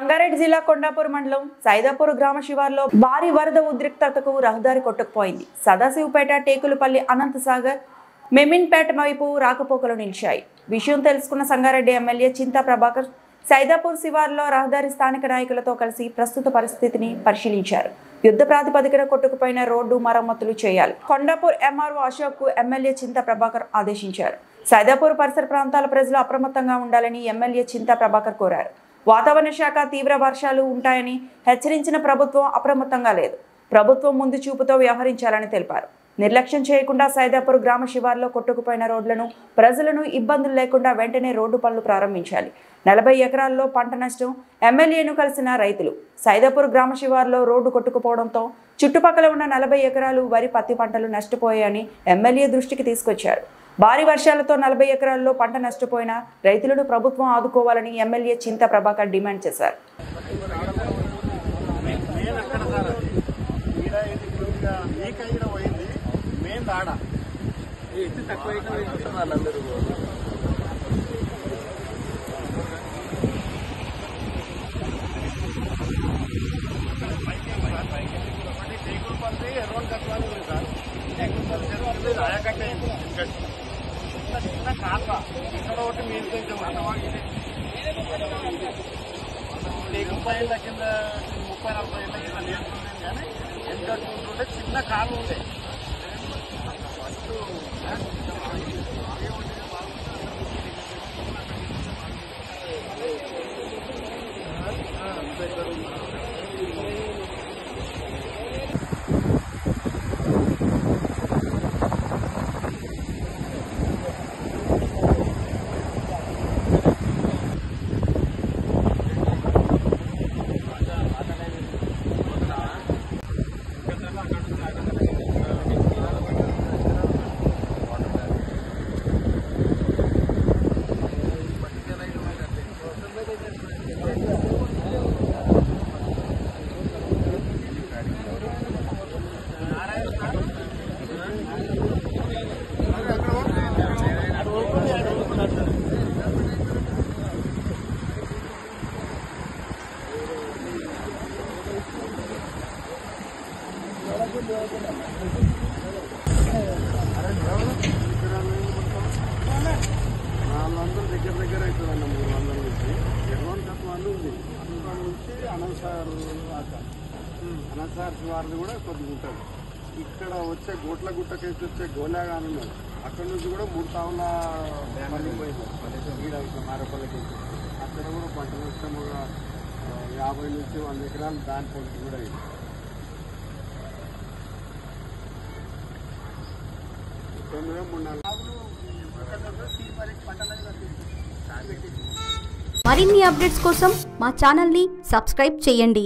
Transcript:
సంగారెడ్డి జిల్లా కొండాపూర్ మండలం సైదాపూర్ గ్రామ శివార్లో భారీ వరద ఉద్రిక్తతకు రహదారి కొట్టుకుపోయింది. సదాశివపేట, టేకులపల్లి, అనంతసాగర్, మెమిన్పేట వైపు రాకపోకలు నిలిచాయి. విషయం తెలుసుకున్న సంగారెడ్డి ఎమ్మెల్యే చింతా ప్రభాకర్ సైదాపూర్ శివార్లో రహదారి స్థానిక నాయకులతో కలిసి ప్రస్తుత పరిస్థితిని పరిశీలించారు. యుద్ధ ప్రాతిపదికన కొట్టుకుపోయిన రోడ్డు మరమ్మతులు చేయాలి. కొండాపూర్ ఎంఆర్ఓ అశోక్ కు ఎమ్మెల్యే చింతా ప్రభాకర్ ఆదేశించారు. సైదాపూర్ పరిసర ప్రాంతాల ప్రజలు అప్రమత్తంగా ఉండాలని ఎమ్మెల్యే చింతా ప్రభాకర్ కోరారు. వాతావరణ శాఖ తీవ్ర వర్షాలు ఉంటాయని హెచ్చరించిన ప్రభుత్వం అప్రమత్తంగా లేదు. ప్రభుత్వం ముందు చూపుతో వ్యవహరించాలని తెలిపారు. నిర్లక్ష్యం చేయకుండా సైదాపూర్ గ్రామ శివార్లో కొట్టుకుపోయిన రోడ్లను ప్రజలను ఇబ్బందులు లేకుండా వెంటనే రోడ్డు పనులు ప్రారంభించాలి. 40 ఎకరాల్లో పంట నష్టం. ఎమ్మెల్యేను కలిసిన రైతులు సైదాపూర్ గ్రామ శివార్లో రోడ్డు కొట్టుకుపోవడంతో చుట్టుపక్కల ఉన్న 40 ఎకరాలు వరి, పత్తి పంటలు నష్టపోయాయని ఎమ్మెల్యే దృష్టికి తీసుకొచ్చారు. భారీ వర్షాలతో 40 ఎకరాల్లో పంట నష్టపోయిన రైతులను ప్రభుత్వం ఆదుకోవాలని ఎమ్మెల్యే చింతా ప్రభాకర్ డిమాండ్ చేశారు. చిన్న కాలు ఉంటాయి. దగ్గర అవుతుందన్న 300 నుంచి ఎటువంటి తక్కువ ఉంది. అందులో నుంచి అనంతసార్ శివార్ది కూడా కొద్దిగా ఉంటుంది. ఇక్కడ వచ్చే గోట్ల గుట్టకేసి వచ్చే గోలాగాని ఉన్నది. అక్కడ నుంచి కూడా 3 తావుల మళ్ళీపోయింది. ఇట్లా మారపల్లకి అక్కడ కూడా పంట నష్టముగా 50 నుంచి 100 ఎకరాలు దాని పొంది కూడా అయింది. మరిన్ని అప్డేట్స్ కోసం మా ఛానల్ని సబ్స్క్రైబ్ చేయండి.